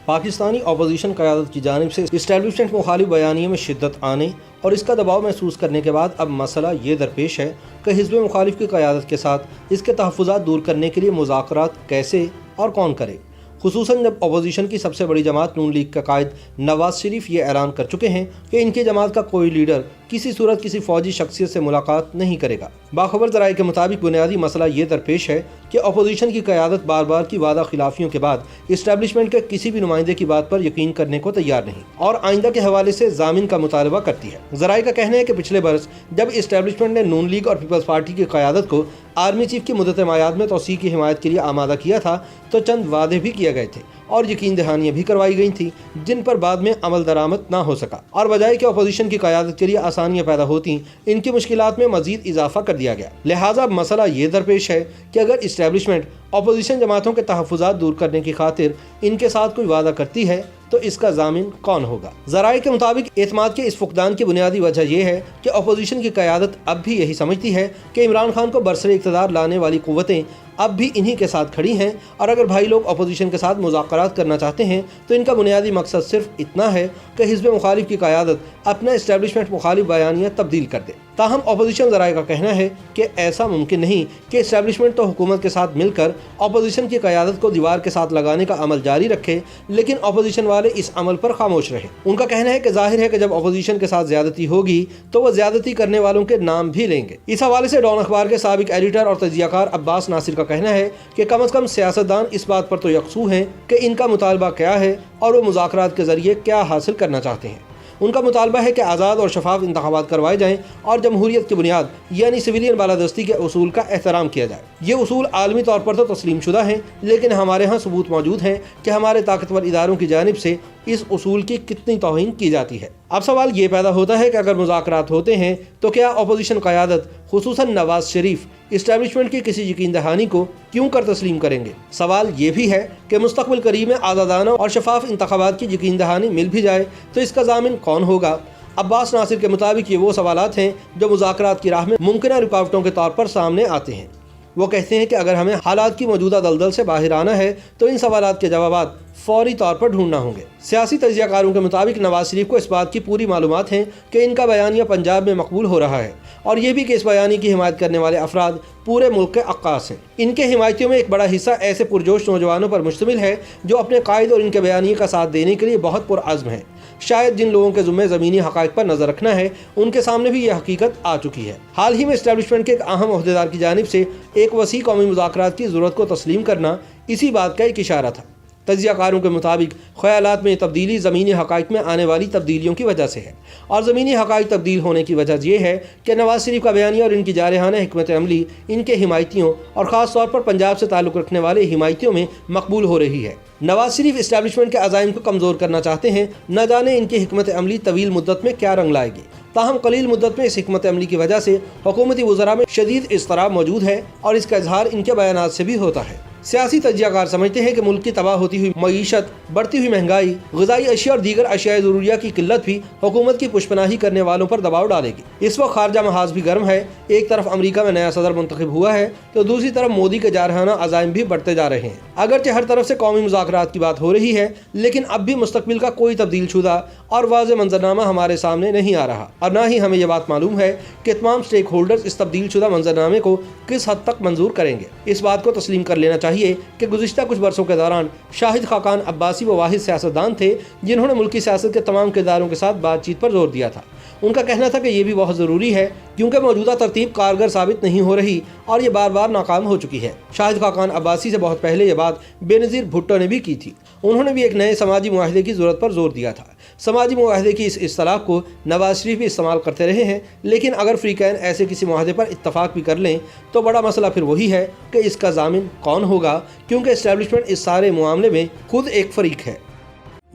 Pakistani opposition क़यादत की जानिब से इस्टेब्लिशमेंट मुखालिफ बयानियों में शिद्दत आने और इसका दबाव महसूस करने के बाद अब मसला ये दरपेश है कि हिज़्ब मुखालिफ की क़यादत के साथ इसके तहफ़्फ़ुज़ात दूर करने के लिए मुज़ाकरात कैसे और कौन करे, खुसूसन जब अपोजिशन की सबसे बड़ी जमात नून लीग का कायद नवाज शरीफ ये ऐलान कर चुके हैं कि इनकी जमात का कोई लीडर किसी सूरत किसी फौजी शख्सियत से मुलाकात नहीं करेगा। बाखबर ज़राए के मुताबिक बुनियादी मसला ये दरपेश है कि अपोजिशन की क़यादत बार बार की वादा खिलाफियों के बाद इस्टेब्लिशमेंट के किसी भी नुमाइंदे की बात पर यकीन करने को तैयार नहीं और आइंदा के हवाले से जामिन का मुतालबा करती है। ज़राए का कहना है कि पिछले बरस जब इस्टेब्लिशमेंट ने नून लीग और पीपल्स पार्टी की क़यादत को आर्मी चीफ की मुद्दत मायाद में तोसी की हिमायत के लिए आमादा किया था तो चंद वादे भी किए गए थे और यकीन दहानियाँ भी करवाई गई थी जिन पर बाद में अमल दरामद ना हो सका और बजाय कि अपोजिशन की क़यादत के लिए आसानियाँ पैदा होती इनकी मुश्किलात में मजीद इजाफा कर दिया गया। लिहाजा मसला ये दरपेश है कि अगर इस्टेब्लिशमेंट अपोजिशन जमातों के तहफ़्फ़ुज़ात दूर करने की खातिर इनके साथ कोई वादा करती है तो इसका जामिन कौन होगा। ज़राए के मुताबिक एतमाद के इस फुकदान की बुनियादी वजह यह है कि अपोजिशन की क़यादत अब भी यही समझती है कि इमरान खान को बरसरे इक़्तिदार लाने वाली क़ुव्वतें अब भी इन्हीं के साथ खड़ी हैं और अगर भाई लोग अपोजिशन के साथ मुज़ाकरात करना चाहते हैं तो इनका बुनियादी मकसद सिर्फ इतना है कि हिज़्ब मुखालिफ की क़यादत अपना इस्टेब्लिशमेंट मुखालिफ बयानियाँ तब्दील कर दे। ताहम अपोजिशन ज़राए का कहना है कि ऐसा मुमकिन नहीं कि इस्टेब्लिशमेंट तो हुकूमत के साथ मिलकर अपोजिशन की क़यादत को दीवार के साथ लगाने का अमल जारी रखे लेकिन अपोजिशन वाले इस अमल पर खामोश रहे। उनका कहना है कि जाहिर है कि जब अपोजिशन के साथ ज़्यादती होगी तो वह ज़्यादती करने वालों के नाम भी लेंगे। इस हवाले से डॉन अखबार के साबिक एडिटर और तजियाकार अब्बास नासिर का कहना है कि कम अज़ कम सियासतदान इस बात पर तो यकसू हैं कि इनका मुतालबा क्या है और वो मुज़ाकरात के ज़रिए क्या हासिल करना चाहते हैं। उनका मुतालबा है कि आज़ाद और शफाफ इंतखाबात करवाए जाएँ और जमहूरियत की बुनियाद यानी सिविलियन बालादस्ती के उसूल का एहतराम किया जाए। ये उसूल आलमी तौर पर तो तस्लीम शुदा हैं लेकिन हमारे यहाँ सबूत मौजूद हैं कि हमारे ताकतवर इदारों की जानिब से इस उसूल की कितनी तौहीन की जाती है। अब सवाल ये पैदा होता है कि अगर मुज़ाकरात होते हैं तो क्या अपोजिशन क़यादत खुसूसन नवाज शरीफ इस्टेब्लिशमेंट की किसी यकीन दहानी को क्यों कर तस्लीम करेंगे। सवाल ये भी है कि मुस्तक़बिल करीब में आज़ादाना और शफाफ इंतखाबात की यकीन दहानी मिल भी जाए तो इसका ज़ामिन कौन होगा। अब्बास नासिर के मुताबिक ये वो सवालात हैं जो मुज़ाकरात की राह में मुमकिन रुकावटों के तौर पर सामने आते हैं। वो कहते हैं कि अगर हमें हालात की मौजूदा दलदल से बाहर आना है तो इन सवालात के जवाबात फौरी तौर पर ढूंढना होंगे। सियासी तजियाकारों के मुताबिक नवाज शरीफ को इस बात की पूरी मालूमात है कि इनका बयानिया पंजाब में मकबूल हो रहा है और ये भी कि इस बयानी की हिमायत करने वाले अफराद पूरे मुल्क के अक्कास हैं। इनके हिमायतियों में एक बड़ा हिस्सा ऐसे पुरजोश नौजवानों पर मुश्तमिल है जो अपने कायद और इनके बयानिए का साथ देने के लिए बहुत पुरअज़्म है। शायद जिन लोगों के ज़ुम्मे ज़मीनी हक़ाइक़ पर नज़र रखना है उनके सामने भी ये हकीकत आ चुकी है। हाल ही में इस्टेब्लिशमेंट के एक अहम ओहदेदार की जानिब से एक वसी कौमी मुज़ाकरात की ज़रूरत को तस्लीम करना इसी बात का एक इशारा था। तजियाकारों के मुताबिक ख़यालात में तब्दीली ज़मीनी हक़ाइक़ में आने वाली तब्दीलियों की वजह से है और ज़मीनी हक़ाइक़ तब्दील होने की वजह यह है कि नवाज शरीफ का बयानिया और इनकी जारहाना हिकमत अमली इनके हिमायतियों और ख़ास तौर पर पंजाब से ताल्लुक़ रखने वाले हिमायतियों में मकबूल हो रही है। नवाज शरीफ इस्टेब्लिशमेंट के अज़ाइम को कमज़ोर करना चाहते हैं, न जाने इनकी हिकमत अमली तवील मुद्दत में क्या रंग लाएगी। ताहम कलील मुद्दत में इस हिकमत अमली की वजह से हुकूमती वज़रा में शदीद इज़्तिराब मौजूद है और इसका इजहार इनके बयानात से भी होता है। सियासी तजियाकार समझते हैं कि मुल्क की तबाह होती हुई मईशत, बढ़ती हुई महंगाई, ग़िज़ाई अशिया और दीगर अशिया ज़रूरिया की किल्लत भी हुकूमत की पुशपनाही करने वालों पर दबाव डालेगी। इस वक्त खारजा महाज भी गर्म है। एक तरफ अमरीका में नया सदर मुंतखब हुआ है तो दूसरी तरफ मोदी के जारहाना अज़ाइम भी बढ़ते जा रहे हैं। अगरचे हर तरफ से कौमी मुज़ाकरात की बात हो रही है लेकिन अब भी मुस्तक़बिल का कोई तब्दील शुदा और वाज़े मंजरनामा हमारे सामने नहीं आ रहा और ना ही हमें यह बात मालूम है कि तमाम स्टेक होल्डर्स इस तब्दील शुदा मंजरनामे को किस हद तक मंजूर करेंगे। इस बात को तस्लीम कर लेना चाहिए कि गुज़िश्ता कुछ बरसों के दौरान शाहिद खाकान अब्बासी वो वाहिद सियासतदान थे जिन्होंने मुल्की सियासत के तमाम किरदारों के साथ बातचीत पर जोर दिया था। उनका कहना था कि ये भी बहुत ज़रूरी है क्योंकि मौजूदा तरतीब कारगर साबित नहीं हो रही और ये बार बार नाकाम हो चुकी है। शाहिद खाकान अब्बासी से बहुत पहले ये बात बेनज़ीर भुट्टो ने भी की थी। उन्होंने भी एक नए समाजी मुआहदे की ज़रूरत पर जोर दिया था। समाजी मुआहदे की इस इस्तिलाह को नवाज शरीफ भी इस्तेमाल करते रहे हैं लेकिन अगर फ़रीक़ैन ऐसे किसी मुआहदे पर इत्तफ़ाक़ भी कर लें तो बड़ा मसला फिर वही है कि इसका ज़ामिन कौन होगा क्योंकि इस्टेब्लिशमेंट इस सारे मामले में खुद एक फ़रीक है।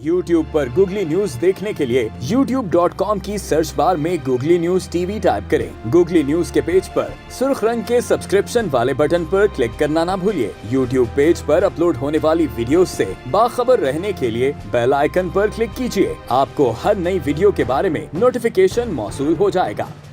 YouTube पर गूगली न्यूज देखने के लिए youtube.com की सर्च बार में गूगली न्यूज टीवी टाइप करें। गूगली न्यूज के पेज पर सुर्ख रंग के सब्सक्रिप्शन वाले बटन पर क्लिक करना ना भूलिए। YouTube पेज पर अपलोड होने वाली वीडियो से बाखबर रहने के लिए बेल आइकन पर क्लिक कीजिए। आपको हर नई वीडियो के बारे में नोटिफिकेशन मौसूल हो जाएगा।